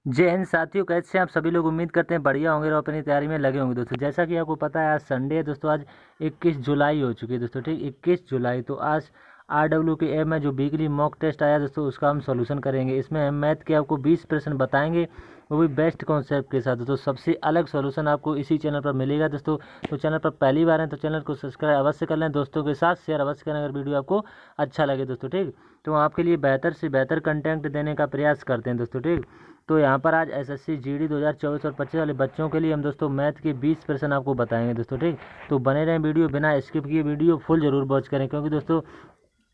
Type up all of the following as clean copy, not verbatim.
जय हिंद साथियों, कैसे हैं आप सभी लोग। उम्मीद करते हैं बढ़िया होंगे और अपनी तैयारी में लगे होंगे दोस्तों। जैसा कि आपको पता है आज संडे है दोस्तों, आज 21 जुलाई हो चुकी है दोस्तों। ठीक, 21 जुलाई। तो आज RW के ऐप में जो वीकली मॉक टेस्ट आया दोस्तों, उसका हम सॉल्यूशन करेंगे। इसमें हम मैथ के आपको 20 प्रश्न बताएंगे, वो भी बेस्ट कॉन्सेप्ट के साथ दोस्तों। सबसे अलग सॉल्यूशन आपको इसी चैनल पर मिलेगा दोस्तों। तो चैनल पर पहली बार है तो चैनल को सब्सक्राइब अवश्य कर लें, दोस्तों के साथ शेयर अवश्य करें अगर वीडियो आपको अच्छा लगे दोस्तों। ठीक, तो आपके लिए बेहतर से बेहतर कंटेंट देने का प्रयास करते हैं दोस्तों। ठीक, तो यहाँ पर आज SSC GD 2024 और 25 वाले बच्चों के लिए हम दोस्तों मैथ के 20 प्रश्न आपको बताएंगे दोस्तों। ठीक, तो बने रहें, वीडियो बिना स्किप किए वीडियो फुल जरूर वॉच करें, क्योंकि दोस्तों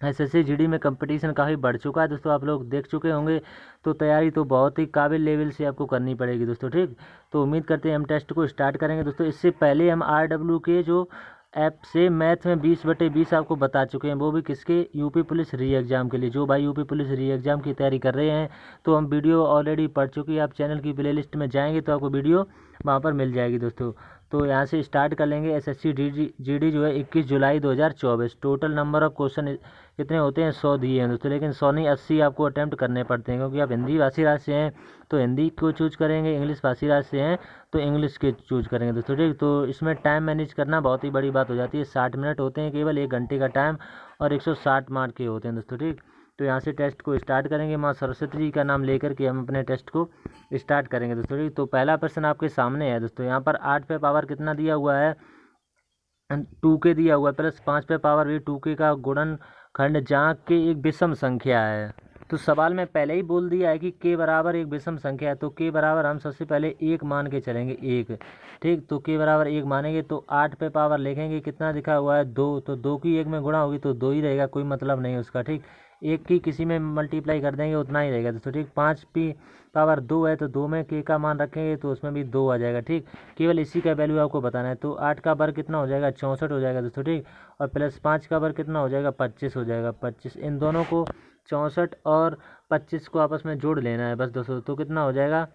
SSC GD में कंपटीशन काफ़ी बढ़ चुका है दोस्तों, आप लोग देख चुके होंगे। तो तैयारी तो बहुत ही काबिल लेवल से आपको करनी पड़ेगी दोस्तों। ठीक, तो उम्मीद करते हैं हम टेस्ट को स्टार्ट करेंगे दोस्तों। इससे पहले हम RW के जो ऐप से मैथ में 20/20 आपको बता चुके हैं, वो भी किसके, यूपी पुलिस री एग्ज़ाम के लिए। जो भाई यूपी पुलिस री एग्ज़ाम की तैयारी कर रहे हैं तो हम वीडियो ऑलरेडी पढ़ चुकी है, आप चैनल की प्लेलिस्ट में जाएंगे तो आपको वीडियो वहाँ पर मिल जाएगी दोस्तों। तो यहाँ से स्टार्ट कर लेंगे। SSC GD जो है 21 जुलाई 2024। टोटल नंबर ऑफ क्वेश्चन कितने होते हैं, 100 दिए हैं दोस्तों, लेकिन 100 नहीं 80 आपको अटैम्प्ट करने पड़ते हैं, क्योंकि आप हिंदी भाषी राज्य से हैं तो हिंदी को चूज करेंगे, इंग्लिश भाषी राज्य से हैं तो इंग्लिश के चूज करेंगे दोस्तों। ठीक, तो इसमें टाइम मैनेज करना बहुत ही बड़ी बात हो जाती है। 60 मिनट होते हैं केवल, 1 घंटे का टाइम, और 160 मार्क के होते हैं दोस्तों। ठीक, तो यहाँ से टेस्ट को स्टार्ट करेंगे। माँ सरस्वती जी का नाम लेकर के हम अपने टेस्ट को स्टार्ट करेंगे दोस्तों। ठीक, तो पहला प्रश्न आपके सामने है दोस्तों। यहाँ पर 8 पे पावर कितना दिया हुआ है, 2k दिया हुआ है, प्लस 5 पे पावर भी 2k का गुणनखंड जहाँ के एक विषम संख्या है। तो सवाल में पहले ही बोल दिया है कि k बराबर एक विषम संख्या है, तो k बराबर हम सबसे पहले 1 मान के चलेंगे, 1। ठीक, तो k बराबर 1 मानेंगे तो 8 पे पावर लिखेंगे, कितना दिखा हुआ है 2, तो 2 की 1 में गुणा होगी तो 2 ही रहेगा, कोई मतलब नहीं है उसका। ठीक, 1 की किसी में मल्टीप्लाई कर देंगे उतना ही रहेगा दोस्तों। ठीक, 5 की पावर 2 है तो 2 में k का मान रखेंगे तो उसमें भी 2 आ जाएगा। ठीक, केवल इसी का वैल्यू आपको बताना है। तो 8 का वर्ग कितना हो जाएगा, 64 हो जाएगा दोस्तों। ठीक, और प्लस 5 का वर्ग कितना हो जाएगा, 25 हो जाएगा, 25। इन दोनों को 64 और 25 को आपस में जोड़ लेना है बस दोस्तों, तो कितना हो जाएगा,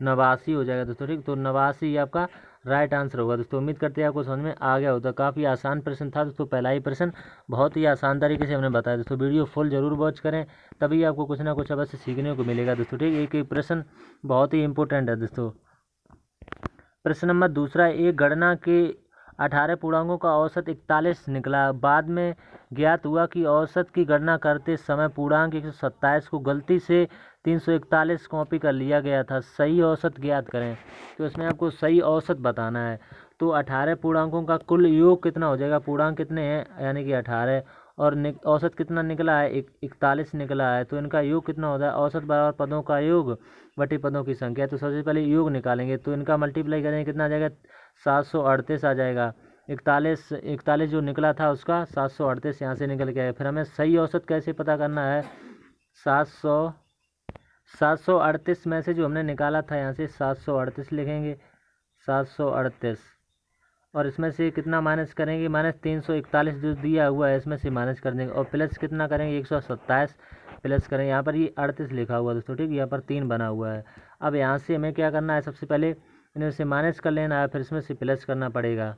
89 हो जाएगा दोस्तों। ठीक, तो 89 आपका राइट आंसर होगा दोस्तों। उम्मीद करते हैं आपको समझ में आ गया होता। काफ़ी आसान प्रश्न था दोस्तों, पहला ही प्रश्न बहुत ही आसान तरीके से हमने बताया दोस्तों। वीडियो फुल जरूर वॉच करें, तभी आपको कुछ ना कुछ अवश्य सीखने को मिलेगा दोस्तों। ठीक, एक एक प्रश्न बहुत ही इंपॉर्टेंट है दोस्तों। प्रश्न नंबर दूसरा, एक गणना के 18 पूर्णांकों का औसत 41 निकला। बाद में ज्ञात हुआ कि औसत की गणना करते समय पूर्णांक 127 को गलती से 341 कॉपी कर लिया गया था। सही औसत ज्ञात करें। तो इसमें आपको सही औसत बताना है। तो 18 पूर्णांकों का कुल योग कितना हो जाएगा, पूर्णांक कितने हैं यानी कि 18, और औसत कितना निकला है, 41 निकला है, तो इनका योग कितना होता है, औसत बराबर पदों का योग बटे पदों की संख्या। तो सबसे पहले योग निकालेंगे, तो इनका मल्टीप्लाई करेंगे कितना आ जाएगा, 738 आ जाएगा। 41 जो निकला था उसका 738 यहाँ से निकल के आया। फिर हमें सही औसत कैसे पता करना है, 738 में से जो हमने निकाला था यहाँ से 738 लिखेंगे, 738, और इसमें से कितना माइनस करेंगे, माइनस 341 जो दिया हुआ है इसमें से माइनस कर देंगे, और प्लस कितना करेंगे, 127 प्लस करेंगे। यहाँ पर ये 38 लिखा हुआ है दोस्तों। ठीक, यहाँ पर 3 बना हुआ है। अब यहाँ से हमें क्या करना है, सबसे पहले इनमें से माइनस कर लेना है, फिर इसमें से प्लस करना पड़ेगा।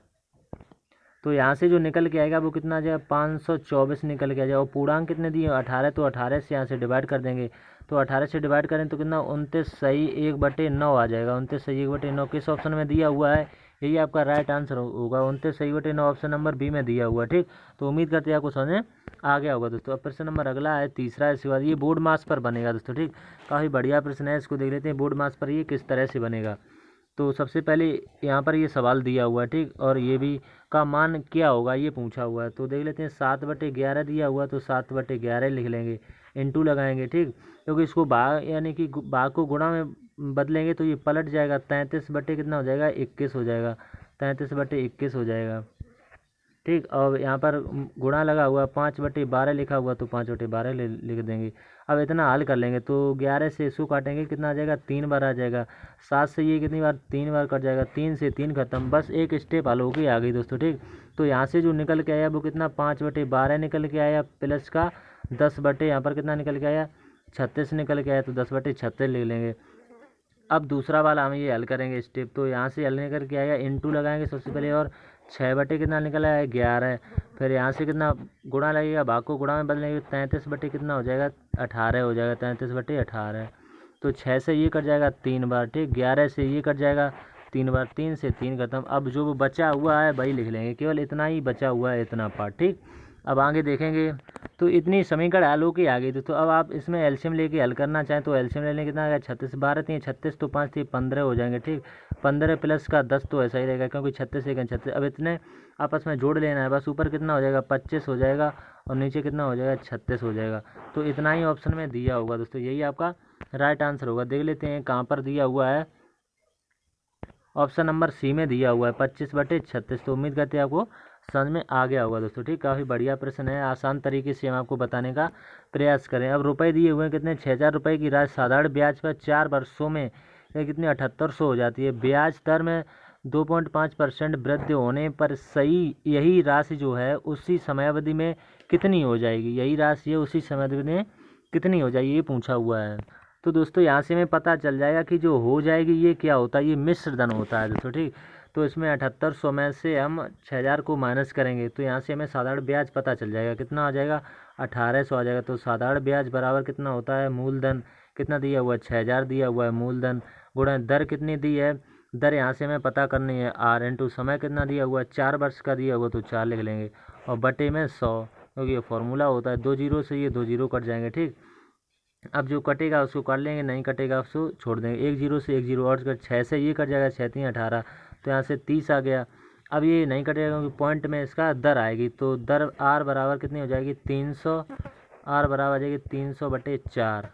तो यहाँ से जो निकल के आएगा वो कितना आ जाएगा, 524 निकल के आ जाएगा। और पूर्णांक कितने दिए, 18, तो 18 से यहाँ से डिवाइड कर देंगे। तो 18 से डिवाइड करें तो कितना, 29 सही 1/9 आ जाएगा। 29 सही 1/9 किस ऑप्शन में दिया हुआ है, यही आपका राइट आंसर होगा। 29 सही 1/9 ऑप्शन नंबर बी में दिया हुआ है। ठीक, तो उम्मीद करते हैं आपको समझ में आ गया होगा दोस्तों। अब प्रश्न नंबर अगला है, तीसरा है। इसके बाद ये बोर्ड मास पर बनेगा दोस्तों। ठीक, काफ़ी बढ़िया प्रश्न है, इसको देख लेते हैं। बोर्ड मास पर ये किस तरह से बनेगा। तो सबसे पहले यहाँ पर ये सवाल दिया हुआ है। ठीक, और ये भी का मान क्या होगा ये पूछा हुआ है, तो देख लेते हैं। 7/11 दिया हुआ तो 7/11 लिख लेंगे, इंटू लगाएंगे। ठीक, क्योंकि इसको भाग यानी कि भाग को गुणा में बदलेंगे तो ये पलट जाएगा। 33 बटे कितना हो जाएगा, 21 हो जाएगा, 33/21 हो जाएगा। ठीक, और यहाँ पर गुणा लगा हुआ, 5/12 लिखा हुआ तो 5/12 लिख देंगे। अब इतना हल कर लेंगे तो 11 से इसको काटेंगे, कितना आ जाएगा, 3 बार आ जाएगा। 7 से ये कितनी बार, 3 बार कट जाएगा। 3 से 3 खत्म, बस एक स्टेप हल होके आ गई दोस्तों। ठीक, तो यहाँ से जो निकल के आया वो कितना, 5/12 निकल के आया, प्लस का 10 बटे यहाँ पर कितना निकल के आया, 36 निकल के आया, तो 10/36 लिख लेंगे। अब दूसरा वाला हम ये हल करेंगे स्टेप, तो यहाँ से हल निकल के आएगा, इंटू लगाएंगे सबसे पहले, और 6 बटे कितना निकला है, 11। फिर यहाँ से कितना गुणा लगेगा, भाग को गुणा में बदलेंगे, 33 बटे कितना हो जाएगा, 18 हो जाएगा, 33/18। तो 6 से ये कट जाएगा 3 बार, ठीक। 11 से ये कट जाएगा 3 बार, 3 से 3 खत्म। अब जो बचा हुआ है वही लिख लेंगे, केवल इतना ही बचा हुआ है, इतना पार्ट, ठीक। अब आगे देखेंगे तो इतनी समीकरण हल होके आ गई। तो अब आप इसमें एलसीएम लेके हल करना चाहें तो एलसीएम लेने कितना आएगा, 36 12 3 36 तो 5 3 15 हो जाएंगे, ठीक। 15 प्लस का 10 तो ऐसा ही रहेगा, क्योंकि 36 एक 36। अब इतने आपस में जोड़ लेना है बस। ऊपर कितना हो जाएगा 25 हो जाएगा और नीचे कितना हो जाएगा 36 हो जाएगा। तो इतना ही ऑप्शन में दिया होगा दोस्तों, यही आपका राइट आंसर होगा। देख लेते हैं कहाँ पर दिया हुआ है। ऑप्शन नंबर सी में दिया हुआ है 25/36। तो उम्मीद करते हैं आपको समझ में आ गया होगा दोस्तों, ठीक। काफ़ी बढ़िया प्रश्न है, आसान तरीके से हम आपको बताने का प्रयास करें। अब रुपए दिए हुए हैं कितने, 6,000 रुपये की राशि साधारण ब्याज पर 4 वर्षों में कितनी 7800 हो जाती है। ब्याज दर में 2.5% वृद्धि होने पर सही यही राशि जो है उसी समयावधि में कितनी हो जाएगी, यही राशि है उसी समयावधि में कितनी हो जाएगी, ये पूछा हुआ है। तो दोस्तों यहाँ से हमें पता चल जाएगा कि जो हो जाएगी ये क्या होता है, ये मिश्र धन होता है दोस्तों, ठीक। तो इसमें 7800 में से हम 6,000 को माइनस करेंगे तो यहाँ से हमें साधारण ब्याज पता चल जाएगा, कितना आ जाएगा 1800 आ जाएगा। तो साधारण ब्याज बराबर कितना होता है, मूलधन कितना दिया हुआ है 6,000 दिया हुआ है मूलधन, गुणा दर कितनी दी है, दर यहाँ से हमें पता करनी है आर, इंटू समय कितना दिया हुआ है 4 वर्ष का दिया हुआ तो 4 लिख लेंगे, और बटे में 100, क्योंकि ये फॉर्मूला होता है। 2 जीरो से ये 2 जीरो कट जाएंगे, ठीक। अब जो कटेगा उसको कर लेंगे, नहीं कटेगा उसको छोड़ देंगे। 1 जीरो से 1 जीरो और कर, 6 से ये कट जाएगा 6 3 18, तो यहाँ से 30 आ गया। अब ये नहीं कटेगा क्योंकि पॉइंट में इसका दर आएगी, तो दर आर बराबर कितनी हो जाएगी 300, आर बराबर आ जाएगी 300/4।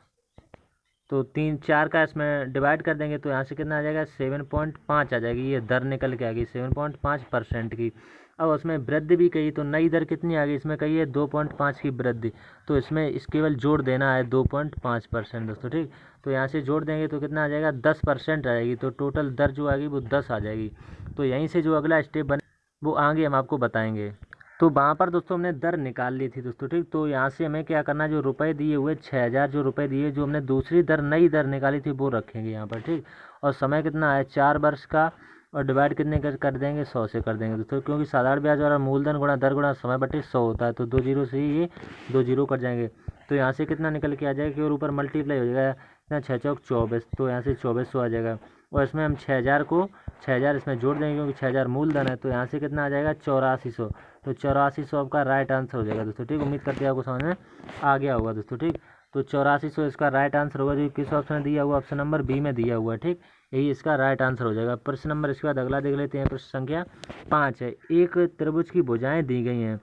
तो 3 4 का इसमें डिवाइड कर देंगे तो यहाँ से कितना आ जाएगा 7.5 आ जाएगी, ये दर निकल के आ गई 7.5% की। अब उसमें वृद्धि भी कही तो नई दर कितनी आ गई, इसमें कही है 2.5 की वृद्धि, तो इसमें इस केवल जोड़ देना है 2.5% दोस्तों, ठीक। तो यहाँ से जोड़ देंगे तो कितना आ जाएगा 10% आ जाएगी, तो टोटल दर जो आएगी वो 10 आ जाएगी। तो यहीं से जो अगला स्टेप बने वो आगे हम आपको बताएंगे। तो वहाँ पर दोस्तों हमने दर निकाल ली थी दोस्तों, ठीक। तो यहाँ से हमें क्या करना है, जो रुपए दिए हुए 6,000 जो रुपए दिए, जो हमने दूसरी दर नई दर निकाली थी वो रखेंगे यहाँ पर, ठीक। और समय कितना है 4 वर्ष का, और डिवाइड कितने कर देंगे 100 से कर देंगे दोस्तों, क्योंकि साधारण ब्याज वाला मूलधन गुणा दर गुणा समय बटे 100 होता है। तो 2 जीरो से ही ये 2 जीरो कट जाएंगे, तो यहाँ से कितना निकल के आ जाएगा कि और ऊपर मल्टीप्लाई हो जाएगा इतना 6 चौक 24, तो यहाँ से 2400 आ जाएगा। और इसमें हम 6,000 इसमें जोड़ देंगे क्योंकि 6,000 मूलधन है, तो यहाँ से कितना आ जाएगा 8400। तो 8400 आपका राइट आंसर हो जाएगा दोस्तों, ठीक। उम्मीद करते हैं आपको समझ में आ गया होगा दोस्तों, ठीक। तो 8400 इसका राइट आंसर होगा, जो किस ऑप्शन में दिया हुआ, ऑप्शन नंबर बी में दिया हुआ है, ठीक। यही इसका राइट आंसर हो जाएगा। प्रश्न नंबर इसके बाद अगला देख लेते हैं। प्रश्न संख्या 5 है। एक त्रिभुज की भुजाएं दी गई हैं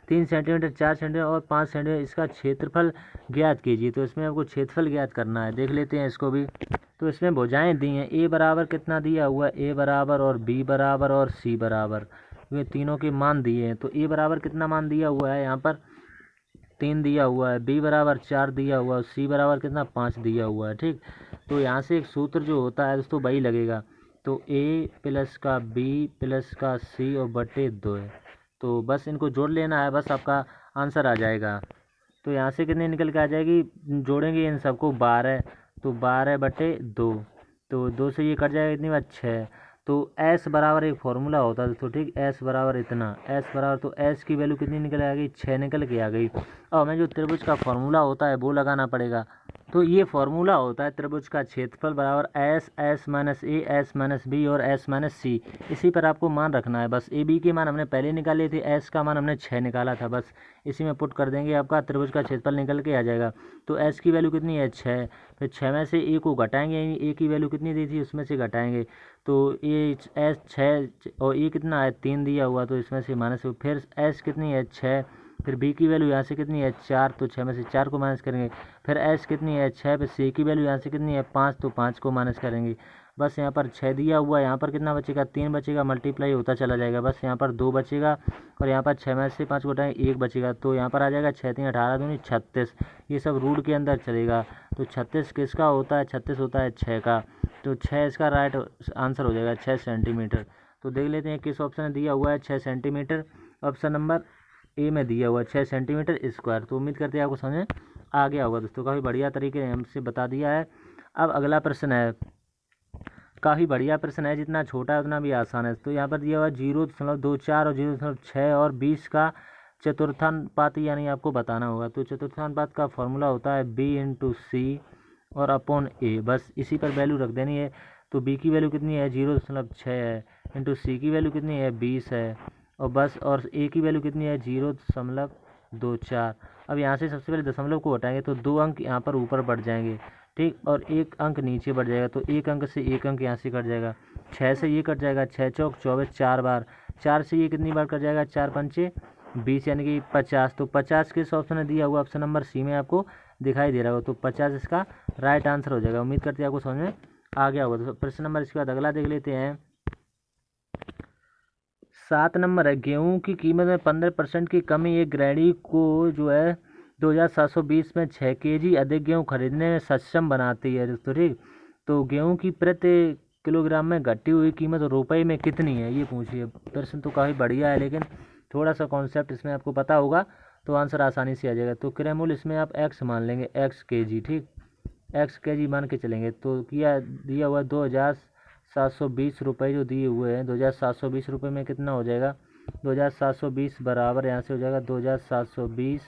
3 सेंटीमीटर 4 सेंटीमीटर और 5 सेंटीमीटर, इसका क्षेत्रफल ज्ञात कीजिए। तो इसमें आपको क्षेत्रफल ज्ञात करना है, देख लेते हैं इसको भी। तो इसमें भुजाएं दी हैं, ए बराबर कितना दिया हुआ है, ए बराबर और बी बराबर और सी बराबर, ये तीनों के मान दिए हैं। तो ए बराबर कितना मान दिया हुआ है यहाँ पर 3 दिया हुआ है, बी बराबर 4 दिया हुआ है, सी बराबर कितना 5 दिया हुआ है, ठीक। तो यहाँ से एक सूत्र जो होता है दोस्तों वही लगेगा। तो ए प्लस का बी प्लस का सी और बटे 2 है, तो बस इनको जोड़ लेना है, बस आपका आंसर आ जाएगा। तो यहाँ से कितनी निकल के आ जाएगी, जोड़ेंगे इन सबको 12, तो 12/2, तो 2 से ये कट जाएगा इतनी बात 6। तो S बराबर एक फॉर्मूला होता है दोस्तों, ठीक। S बराबर इतना, S बराबर, तो S की वैल्यू कितनी निकल आ गई 6 निकल के आ गई। और हमें जो त्रिभुज का फॉर्मूला होता है वो लगाना पड़ेगा। तो ये फॉर्मूला होता है त्रिभुज का क्षेत्रफल बराबर एस, एस माइनस ए, एस माइनस बी और एस माइनस सी। इसी पर आपको मान रखना है बस। ए बी के मान हमने पहले निकाले थे, एस का मान हमने 6 निकाला था, बस इसी में पुट कर देंगे, आपका त्रिभुज का क्षेत्रफल निकल के आ जाएगा। तो एस की वैल्यू कितनी है 6, फिर 6 में से ए को घटाएंगे, ए की वैल्यू कितनी दी थी उसमें से घटाएंगे, तो ये एस 6 और ए कितना है 3 दिया हुआ, तो इसमें से माइनस, फिर एस कितनी है 6, फिर बी की वैल्यू यहाँ से कितनी है 4, तो 6 में से 4 को माइनस करेंगे, फिर एस कितनी है 6, फिर सी की वैल्यू यहाँ से कितनी है 5, तो 5 को माइनस करेंगे। बस यहाँ पर 6 दिया हुआ है, यहाँ पर कितना बचेगा 3 बचेगा, मल्टीप्लाई होता चला जाएगा, बस यहाँ पर 2 बचेगा, और यहाँ पर 6 में से 5 को घटाएंगे 1 बचेगा, तो यहाँ पर आ जाएगा 6 3 18 दूनी 36। ये सब रूट के अंदर चलेगा, तो 36 किसका होता है, 36 होता है 6 का, तो 6 इसका राइट आंसर हो जाएगा 6 सेंटीमीटर। तो देख लेते हैं किस ऑप्शन में दिया हुआ है 6 सेंटीमीटर, ऑप्शन नंबर ए में दिया हुआ 6 सेंटीमीटर स्क्वायर। तो उम्मीद करते हैं आपको समझ में आ गया होगा दोस्तों, काफ़ी बढ़िया तरीके से हमसे बता दिया है। अब अगला प्रश्न है, काफ़ी बढ़िया प्रश्न है, जितना छोटा है उतना भी आसान है। तो यहाँ पर दिया हुआ 0.24 और 0.6 और 20 का चतुर्थानुपात यानी आपको बताना होगा। तो चतुर्थानुपात का फॉर्मूला होता है B इंटू सी और अपॉन ए, बस इसी पर वैल्यू रख देनी है। तो बी की वैल्यू कितनी है 0.6 है, इंटू सी की वैल्यू कितनी है 20 है, और बस और ए की वैल्यू कितनी है 0.24। अब यहाँ से सबसे पहले दशमलव को हटाएंगे तो 2 अंक यहाँ पर ऊपर बढ़ जाएंगे, ठीक, और 1 अंक नीचे बढ़ जाएगा। तो 1 अंक से 1 अंक यहाँ से कट जाएगा, 6 से ये कट जाएगा, 6 चौक 24, 4 बार, 4 से ये कितनी बार कट जाएगा, 4 पंचे 20 यानी कि 50। तो 50 किस ऑप्शन में दिया हुआ, ऑप्शन नंबर सी में आपको दिखाई दे रहा होगा। तो 50 इसका राइट आंसर हो जाएगा। उम्मीद करते हैं आपको समझ में आ गया होगा। तो प्रश्न नंबर इसके बाद अगला देख लेते हैं। 7 नंबर है, गेहूं की कीमत में 15% की कमी एक गृहिणी को जो है 2720 में 6 kg अधिक गेहूं खरीदने में सक्षम बनाती है दोस्तों, ठीक। तो गेहूं की प्रति किलोग्राम में घटी हुई कीमत रुपए में कितनी है, ये पूछिए। प्रश्न तो काफ़ी बढ़िया है, लेकिन थोड़ा सा कॉन्सेप्ट इसमें आपको पता होगा तो आंसर आसानी से आ जाएगा। तो क्रय मूल्य इसमें आप एक्स मान लेंगे, एक्स kg, ठीक, एक्स kg मान के चलेंगे। तो किया दिया हुआ 2720 रुपये जो दिए हुए हैं, 2720 रुपये में कितना हो जाएगा, 2720 बराबर यहाँ से हो जाएगा 2720,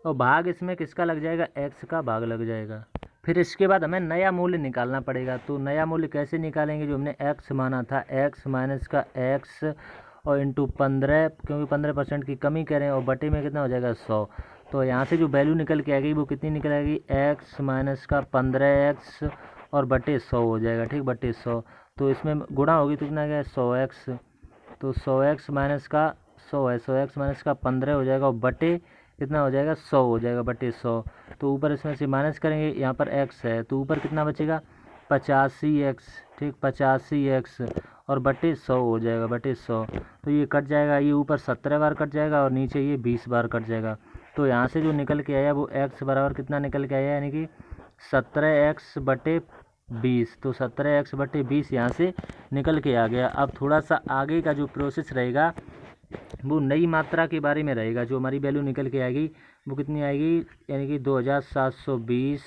और भाग इसमें किसका लग जाएगा, एक्स का भाग लग जाएगा। फिर इसके बाद हमें नया मूल्य निकालना पड़ेगा। तो नया मूल्य कैसे निकालेंगे, जो हमने एक्स माना था, एक्स माइनस का एक्स और इंटू 15, क्योंकि 15% की कमी करें, और बटे में कितना हो जाएगा 100। तो यहाँ से जो वैल्यू निकल के आएगी वो कितनी निकल आएगी, एक्स माइनस का 15x और बटे 100 हो जाएगा, ठीक, बटे 100। तो इसमें गुणा होगी तो कितना गया 100x, तो 100x माइनस का 100 है, 100x माइनस का 15 हो जाएगा, और बटे कितना हो जाएगा 100 हो जाएगा, बटे 100। तो ऊपर इसमें से माइनस करेंगे, यहाँ पर x है तो ऊपर कितना बचेगा 85x, ठीक, 85x और बटे 100 हो जाएगा, बटे 100। तो ये कट जाएगा, ये ऊपर 17 बार कट जाएगा और नीचे ये 20 बार कट जाएगा। तो यहाँ से जो निकल के आया वो x बराबर कितना निकल के आया, यानी कि 17x बटे 20। तो 17x बटे 20 यहाँ से निकल के आ गया। अब थोड़ा सा आगे का जो प्रोसेस रहेगा वो नई मात्रा के बारे में रहेगा। जो हमारी वैल्यू निकल के आएगी वो कितनी आएगी, यानी कि 2720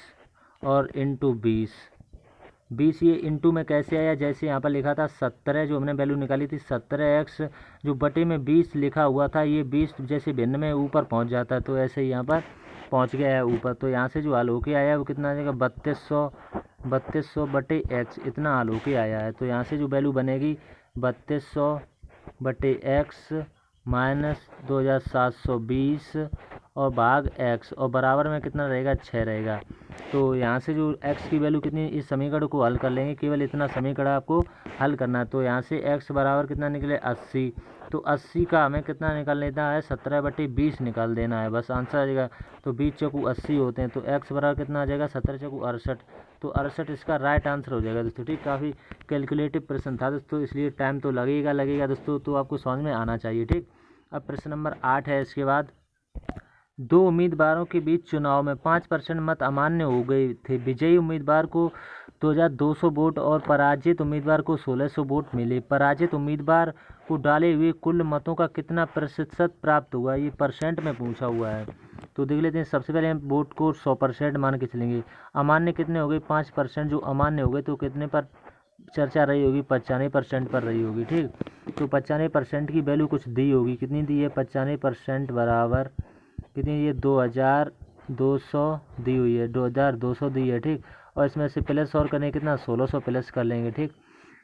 और इंटू 20 ये इंटू में कैसे आया, जैसे यहाँ पर लिखा था 17 जो हमने वैल्यू निकाली थी 17x जो बटे में 20 लिखा हुआ था, ये 20 जैसे भिन्न में ऊपर पहुँच जाता है, तो ऐसे ही यहाँ पर पहुँच गया है ऊपर। तो यहाँ से जो हल होके आया है वो कितना आ जाएगा 3200 बटे x, इतना हल होके आया है। तो यहाँ से जो वैल्यू बनेगी 3200 बटे x माइनस 2720 और भाग x, और बराबर में कितना रहेगा 6 रहेगा। तो यहाँ से जो x की वैल्यू कितनी, इस समीकरण को हल कर लेंगे, केवल इतना समीकरण आपको हल करना है। तो यहाँ से x बराबर कितना निकले 80। तो 80 का हमें कितना निकाल लेना है 17 बटे 20 निकाल देना है, बस आंसर आ जाएगा। तो 20 चौकू 80 होते हैं, तो x बराबर कितना आ जाएगा 17 चौकू 68। तो 68 इसका राइट आंसर हो जाएगा दोस्तों, ठीक। काफ़ी कैलकुलेटिव प्रश्न था दोस्तों, इसलिए टाइम तो लगेगा दोस्तों, तो आपको समझ में आना चाहिए, ठीक। अब प्रश्न नंबर 8 है। इसके बाद 2 उम्मीदवारों के बीच चुनाव में 5% मत अमान्य हो गए थे। विजयी उम्मीदवार को 2200 वोट और पराजित उम्मीदवार को 1600 वोट मिले। पराजित उम्मीदवार को डाले हुए कुल मतों का कितना प्रतिशत प्राप्त हुआ, ये परसेंट में पूछा हुआ है। तो देख लेते हैं। सबसे पहले हम वोट को 100% मान के चलेंगे। अमान्य कितने हो गए 5%, जो अमान्य हो गए तो कितने पर चर्चा रही होगी 95% पर रही होगी, ठीक। तो 95% की वैल्यू कुछ दी होगी, कितनी दी है 95% बराबर कितनी, ये 2200 दी हुई है, 2200 दी है, ठीक। और इसमें से प्लस और करने कितना 1600 प्लस कर लेंगे, ठीक।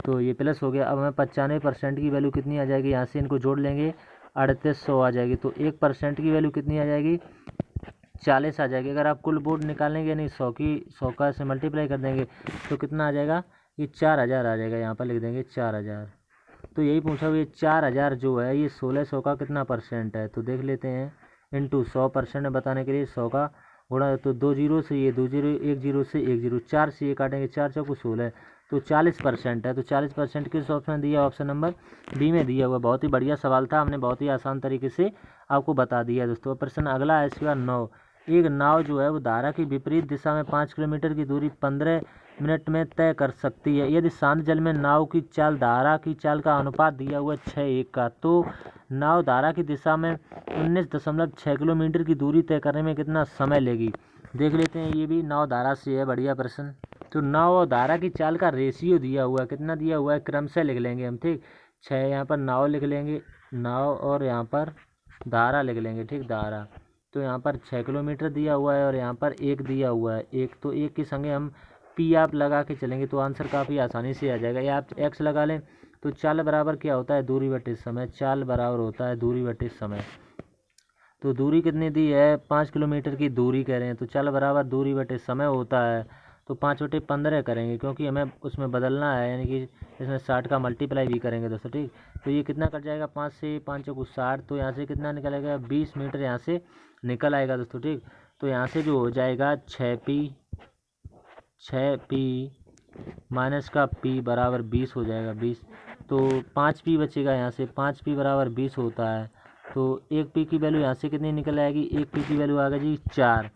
तो ये प्लस हो गया। अब हमें 95% की वैल्यू कितनी आ जाएगी, यहाँ से इनको जोड़ लेंगे 3800 आ जाएगी। तो 1% की वैल्यू कितनी आ जाएगी 40 आ जाएगी। अगर आप कुल वोट निकालेंगे नहीं 100 का से मल्टीप्लाई कर देंगे तो कितना आ जाएगा, ये 4000 आ जाएगा। यहाँ पर लिख देंगे 4000। तो यही पूछा हुआ, ये 4000 जो है ये 1600 का कितना परसेंट है, तो देख लेते हैं। इंटू 100% में बताने के लिए 100 का गुणा, तो 2 जीरो से ये 2 जीरो, 1 जीरो से 1 जीरो, 4 से ये काटेंगे, 4 चौको 16, तो 40% है। तो 40% किस ऑप्शन में दिया, ऑप्शन नंबर बी में दिया हुआ। बहुत ही बढ़िया सवाल था, हमने बहुत ही आसान तरीके से आपको बता दिया दोस्तों। प्रश्न अगला है इसके बाद 9। एक नाव जो है वो धारा की विपरीत दिशा में 5 किलोमीटर की दूरी 15 मिनट में तय कर सकती है। यदि शांत जल में नाव की चाल धारा की चाल का अनुपात दिया हुआ है 6:1 का, तो नाव धारा की दिशा में 19.6 किलोमीटर की दूरी तय करने में कितना समय लेगी। देख लेते हैं, ये भी नाव धारा से है, बढ़िया प्रश्न। तो नाव और धारा की चाल का रेशियो दिया हुआ है, कितना दिया हुआ है क्रमशः लिख लेंगे हम, ठीक। 6 यहाँ पर नाव लिख लेंगे, नाव, और यहाँ पर धारा लिख लेंगे, ठीक, धारा। तो यहाँ पर 6 किलोमीटर दिया हुआ है और यहाँ पर 1 दिया हुआ है। एक तो 1 के संगे हम पी आप लगा के चलेंगे तो आंसर काफ़ी आसानी से आ जाएगा। या आप एक्स लगा लें तो चाल बराबर क्या होता है, दूरी बटे समय। चाल बराबर होता है दूरी बटे समय। तो दूरी कितनी दी है, 5 किलोमीटर की दूरी कह रहे हैं, तो चाल बराबर दूरी बटे समय होता है। तो 5/15 करेंगे क्योंकि हमें उसमें बदलना है, यानी कि इसमें 60 का मल्टीप्लाई भी करेंगे दोस्तों, ठीक। तो ये कितना कट जाएगा, 5 से 5 चौको 60, तो यहाँ से कितना निकलेगा, 20 मीटर यहाँ से निकल आएगा दोस्तों, ठीक। तो यहाँ से जो हो जाएगा 6P माइनस का P बराबर 20 हो जाएगा, 20। तो 5P बचेगा यहाँ से, 5P बराबर 20 होता है। तो 1P की वैल्यू यहाँ से कितनी निकल आएगी, 1P की वैल्यू आ गई जी 4।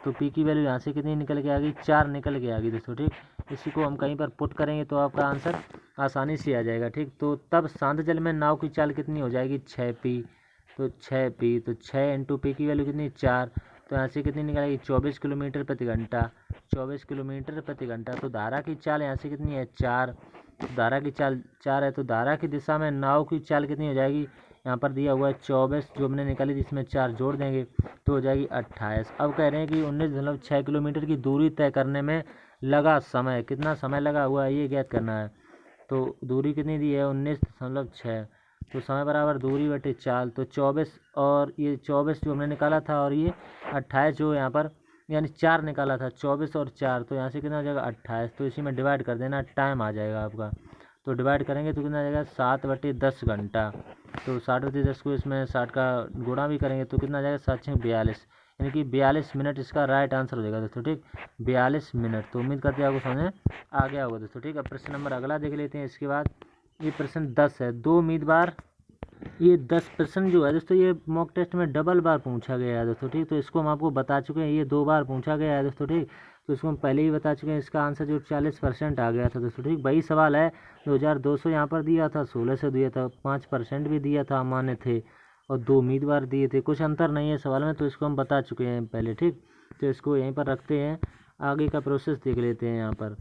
तो P की वैल्यू यहाँ से कितनी निकल के आ गई, 4 निकल के आ गई दोस्तों, ठीक। इसी को हम कहीं पर पुट करेंगे तो आपका आंसर आसानी से आ जाएगा, ठीक। तो तब शांत जल में नाव की चाल कितनी हो जाएगी, 6P। तो 6P, तो 6 इंटू P की वैल्यू कितनी, 4। तो यहाँ से कितनी निकलेगी, 24 किलोमीटर प्रति घंटा। 24 किलोमीटर प्रति घंटा। तो धारा की चाल यहाँ से कितनी है, 4। धारा की चाल 4 है, तो धारा की दिशा में नाव की चाल कितनी हो जाएगी, यहाँ पर दिया हुआ है 24, जो हमने निकाली जिसमें 4 जोड़ देंगे तो हो जाएगी 28। अब कह रहे हैं कि 19.6 किलोमीटर की दूरी तय करने में लगा समय, कितना समय लगा हुआ है ये ज्ञात करना है। तो दूरी कितनी दी है, 19.6। तो समय बराबर दूरी बटे चाल। तो 24 और ये 24 जो हमने निकाला था और ये 28 जो यहाँ पर यानी 4 निकाला था, 24 और 4, तो यहाँ से कितना हो जाएगा 28। तो इसी में डिवाइड कर देना, टाइम आ जाएगा आपका। तो डिवाइड करेंगे तो कितना आ जाएगा, 7/10 घंटा। तो 7/10 को इसमें 60 का गुणा भी करेंगे तो कितना आ जाएगा, 7×42, यानी कि 42 मिनट इसका राइट आंसर हो जाएगा दोस्तों, ठीक। 42 मिनट। तो उम्मीद करते हैं आपको समझ आ गया होगा दोस्तों, ठीक। अब प्रश्न नंबर अगला देख लेते हैं। इसके बाद ये प्रश्न 10 है। 2 उम्मीदवार, ये 10 प्रश्न जो है दोस्तों ये मॉक टेस्ट में डबल बार पूछा गया है दोस्तों, ठीक। तो इसको हम आपको बता चुके हैं, ये 2 बार पूछा गया है दोस्तों, ठीक। तो इसको हम पहले ही बता चुके हैं। इसका आंसर जो 40% आ गया था दोस्तों, ठीक। वही सवाल है, 2200 यहाँ पर दिया था, 1600 दिया था, 5% भी दिया था, मान्य थे, और 2 उम्मीदवार दिए थे। कुछ अंतर नहीं है सवाल में, तो इसको हम बता चुके हैं पहले, ठीक। तो इसको यहीं पर रखते हैं, आगे का प्रोसेस देख लेते हैं यहाँ पर।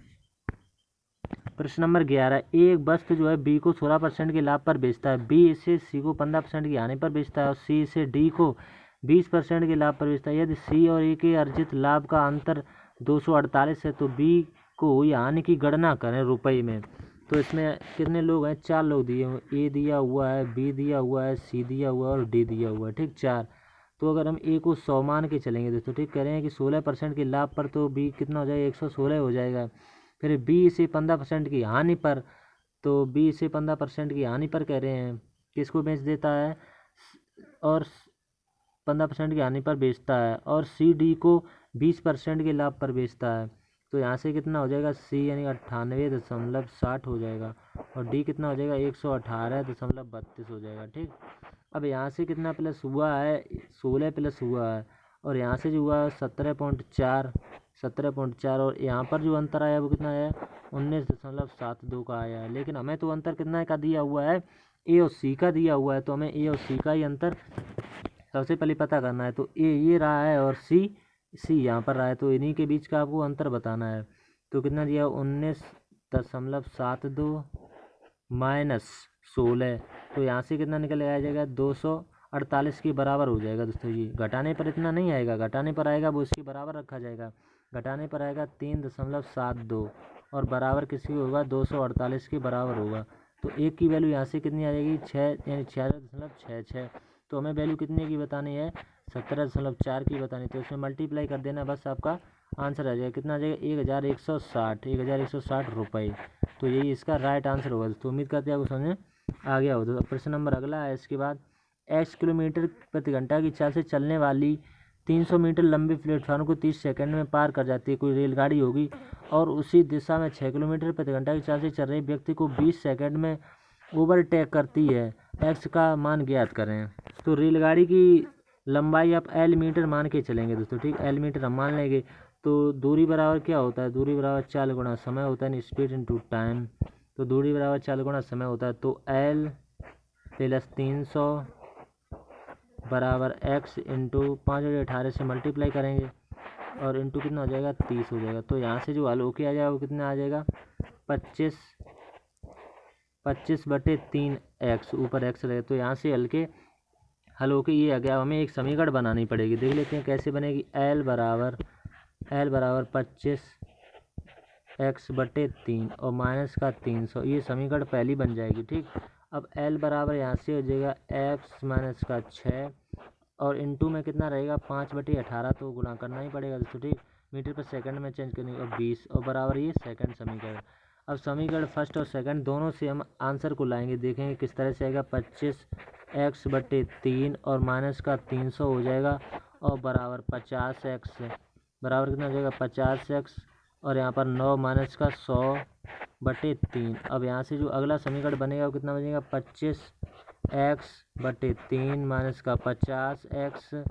प्रश्न नंबर 11, एक वस्तु जो है बी को 16% के लाभ पर बेचता है, बी इसे सी को 15% की हानि पर बेचता है और सी इसे डी को 20% के लाभ पर बेचता है। यदि सी और ए के अर्जित लाभ का अंतर 248 है तो बी को हुई हानि की गणना करें रुपये में। तो इसमें कितने लोग हैं, 4 लोग दिए हुए, ए दिया हुआ है, बी दिया हुआ है, सी दिया हुआ है और डी दिया हुआ है, ठीक, 4। तो अगर हम ए को 100 मान के चलेंगे दोस्तों, ठीक, कह रहे हैं कि 16% के लाभ पर, तो बी कितना हो जाएगा, 116 हो जाएगा। फिर बी से 15% की हानि पर, तो बी से 15% की हानि पर कह रहे हैं, किसको बेच देता है, और 15% की हानि पर बेचता है, और सी डी को 20% के लाभ पर बेचता है। तो यहाँ से कितना हो जाएगा, सी यानी 98.60 हो जाएगा, और डी कितना हो जाएगा, 118.32 हो जाएगा, ठीक। अब यहाँ से कितना प्लस हुआ है, 16 प्लस हुआ है, और यहाँ से जो हुआ है 17.4, और यहाँ पर जो अंतर आया वो कितना आया, 19.72 का आया है। लेकिन हमें तो अंतर कितना का दिया हुआ है, ए और सी का दिया हुआ है, तो हमें ए और सी का ही अंतर सबसे पहले पता करना है। तो ए ये रहा है और सी यहाँ पर रहा है, तो इन्हीं के बीच का आपको अंतर बताना है। तो कितना दिया, 19.72 माइनस 16, तो यहाँ से कितना निकल आ जाएगा, 248 के बराबर हो जाएगा दोस्तों। ये घटाने पर इतना नहीं आएगा, घटाने पर आएगा वो इसके बराबर रखा जाएगा, घटाने पर आएगा 3.72, और बराबर किसकी होगा, 248 के बराबर होगा। तो एक की वैल्यू यहाँ से कितनी आ जाएगी, 6, यानी 66.66। तो हमें वैल्यू कितने की बतानी है, 17.4 की बतानी। तो इसमें मल्टीप्लाई कर देना, बस आपका आंसर आ जाएगा। कितना आ जाएगा, 1160 रुपये। तो यही इसका राइट आंसर होगा। तो उम्मीद करते हैं आपको समझ आ गया हो। तो प्रश्न नंबर अगला है। इसके बाद x किलोमीटर प्रति घंटा की चाल से चलने वाली 300 मीटर लंबी प्लेटफार्म को 30 सेकंड में पार कर जाती है कोई रेलगाड़ी होगी, और उसी दिशा में 6 किलोमीटर प्रति घंटा की चाल से चल रहे व्यक्ति को 20 सेकंड में ओवरटेक करती है, x का मान ज्ञात करें। तो रेलगाड़ी की लंबाई आप एल मीटर मान के चलेंगे दोस्तों, ठीक, एल मीटर हम मान लेंगे। तो दूरी बराबर क्या होता है, दूरी बराबर चाल गुणा समय होता है, स्पीड इंटू टाइम। तो दूरी बराबर चाल गुणा समय होता है, तो एल प्लस 300 बराबर एक्स इंटू 5/18 से मल्टीप्लाई करेंगे, और इंटू कितना हो जाएगा, 30 हो जाएगा। तो यहाँ से जो हल होके आ जाएगा वो कितना आ जाएगा, 25/3 एक्स, ऊपर एक्स रहेगा। तो यहाँ से हल के हल होके ये आ गया। हमें एक समीकरण बनानी पड़ेगी, देख लेते हैं कैसे बनेगी। एल बराबर 25x/3 और माइनस का 300, ये समीकरण पहली बन जाएगी। ठीक, अब एल बराबर यहाँ से हो जाएगा x माइनस का 6 और इनटू में कितना रहेगा 5/18, तो गुणा करना ही पड़ेगा दोस्तों। ठीक, मीटर पर सेकंड में चेंज करनी और 20 और बराबर ये सेकंड समीकरण। अब समीकरण फर्स्ट और सेकंड दोनों से हम आंसर को लाएंगे, देखेंगे किस तरह से आएगा। 25x/3 और माइनस का 300 हो जाएगा और बराबर 50x बराबर कितना हो जाएगा 50x और यहाँ पर 9 माइनस का 100/3। अब यहाँ से जो अगला समीकरण बनेगा वो कितना बनेगा 25x/3 माइनस का 50x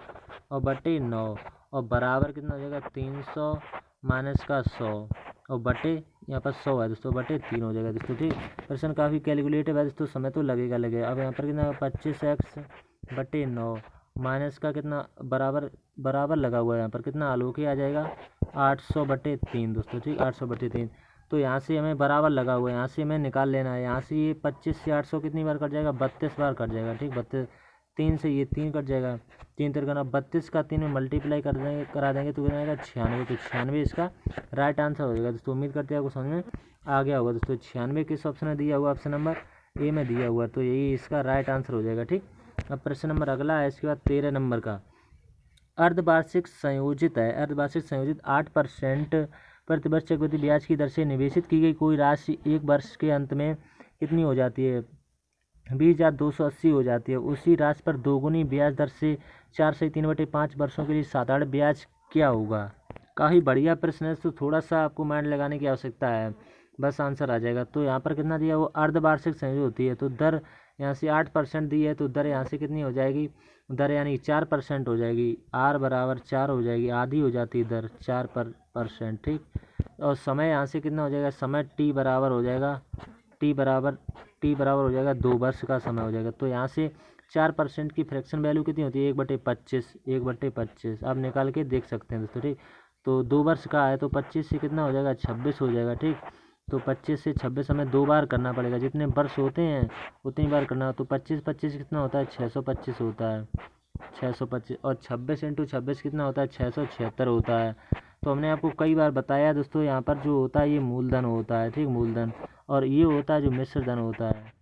और बटे 9 और बराबर कितना हो जाएगा 300 माइनस का 100 और बटे यहाँ पर 100 है दोस्तों, बटे 3 हो जाएगा दोस्तों। ठीक, प्रश्न काफ़ी कैलकुलेटिव है दोस्तों, समय तो लगेगा। अब यहाँ पर कितना 25x/9 माइनस का कितना बराबर लगा हुआ है, यहाँ पर कितना आलोक ही आ जाएगा 800/3 दोस्तों। ठीक, 800/3। तो यहाँ से हमें बराबर लगा हुआ है, यहाँ से हमें निकाल लेना है। यहाँ से ये 25 से 800 कितनी बार कट जाएगा 32 बार कट जाएगा। ठीक, 32, 3 से ये 3 कट जाएगा, 3 3 करना 32 का 3 में मल्टीप्लाई करा देंगे तो कितना आएगा 96। तो 96 इसका राइट आंसर हो जाएगा दोस्तों। उम्मीद करते हैं आपको समझ में आ गया होगा दोस्तों। 96 किस ऑप्शन में दिया हुआ, ऑप्शन नंबर ए में दिया हुआ, तो यही इसका राइट आंसर हो जाएगा। ठीक, अब प्रश्न नंबर अगला है, इसके बाद 13 नंबर का। अर्धवार्षिक संयोजित है, अर्धवार्षिक संयोजित 8% प्रतिवर्ष चक्रवृद्धि ब्याज की दर से निवेशित की गई कोई राशि एक वर्ष के अंत में कितनी हो जाती है 20,280 हो जाती है। उसी राशि पर दोगुनी ब्याज दर से 4 से 3/5 वर्षों के लिए साधारण ब्याज क्या होगा। काफ़ी बढ़िया प्रश्न है, तो थोड़ा सा आपको माइंड लगाने की आवश्यकता है, बस आंसर आ जाएगा। तो यहाँ पर कितना दिया वो अर्धवार्षिक संयोजित होती है, तो दर यहाँ से 8% दी है, तो दर यहाँ से कितनी हो जाएगी, दर यानी 4% हो जाएगी। आर बराबर 4 हो जाएगी, आधी हो जाती है दर 4%। ठीक, और समय यहाँ से कितना हो जाएगा, समय टी बराबर हो जाएगा टी बराबर हो जाएगा 2 वर्ष का समय हो जाएगा। तो यहाँ से 4% की फ्रैक्शन वैल्यू कितनी होती है 1/25 आप निकाल के देख सकते हैं दोस्तों। ठीक, तो 2 वर्ष का है तो 25 से कितना हो जाएगा 26 हो जाएगा। ठीक, तो 25 से 26 हमें 2 बार करना पड़ेगा, जितने वर्ष होते हैं उतनी बार करना। तो 25 कितना होता है 625 होता है, 625 और 26 × 26 कितना होता है 676 होता है। तो हमने आपको कई बार बताया दोस्तों, यहाँ पर जो होता है ये मूलधन होता है। ठीक, मूलधन, और ये होता है जो मिश्र धन होता है,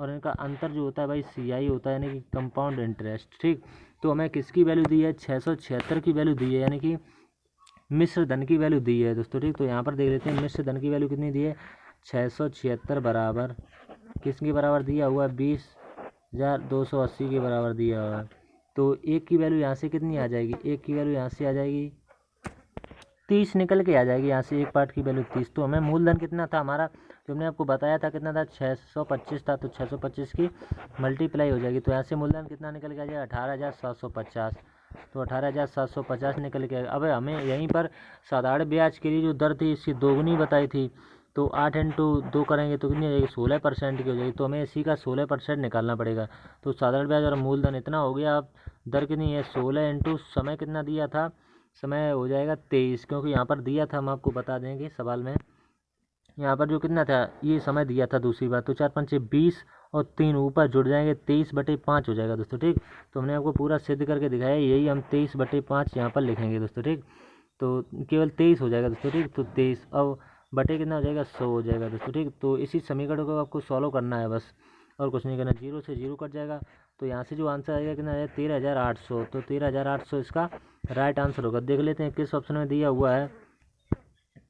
और इनका अंतर जो होता है भाई CI होता है, यानी कि कंपाउंड इंटरेस्ट। ठीक, तो हमें किसकी वैल्यू दी है 676 की वैल्यू दी है, यानी कि मिश्र धन की वैल्यू दी है दोस्तों। ठीक, तो यहाँ पर देख लेते हैं मिश्र धन की वैल्यू कितनी दी है 676 बराबर किसके बराबर दिया हुआ है 20,280 के बराबर दिया हुआ है। तो एक की वैल्यू यहाँ से कितनी आ जाएगी, एक की वैल्यू यहाँ से आ जाएगी 30 निकल के आ जाएगी, यहाँ से एक पार्ट की वैल्यू 30। तो हमें मूलधन कितना था हमारा, जो हमने आपको बताया था कितना था 625 था, तो 625 की मल्टीप्लाई हो जाएगी। तो यहाँ से मूलधन कितना निकल के आ जाएगा 18,750, तो 18,750 निकल के। अब हमें यहीं पर साधारण ब्याज के लिए जो दर थी इसकी दोगुनी बताई थी, तो 8 × 2 करेंगे तो कितनी हो जाएगी 16% की हो जाएगी। तो हमें इसी का 16% निकालना पड़ेगा। तो साधारण ब्याज और मूलधन इतना हो गया। अब दर कितनी है 16 × समय कितना दिया था, समय हो जाएगा 23, क्योंकि यहाँ पर दिया था, हम आपको बता देंगे सवाल में, यहाँ पर जो कितना था ये समय दिया था दूसरी बात। तो 4 × 5 = 20 और 3 ऊपर जुड़ जाएंगे 23/5 हो जाएगा दोस्तों। ठीक, तो हमने आपको पूरा सिद्ध करके दिखाया, यही हम 23/5 यहाँ पर लिखेंगे दोस्तों। ठीक, तो केवल 23 हो जाएगा दोस्तों। ठीक, तो 23 अब बटे कितना हो जाएगा 100 हो जाएगा दोस्तों। ठीक, तो इसी समीकरण को आपको सॉल्व करना है बस, और कुछ नहीं करना। 0 से 0 कट जाएगा, तो यहाँ से जो आंसर आएगा कितना है 13,800। तो 13,800 इसका राइट आंसर होगा। देख लेते हैं किस ऑप्शन में दिया हुआ है,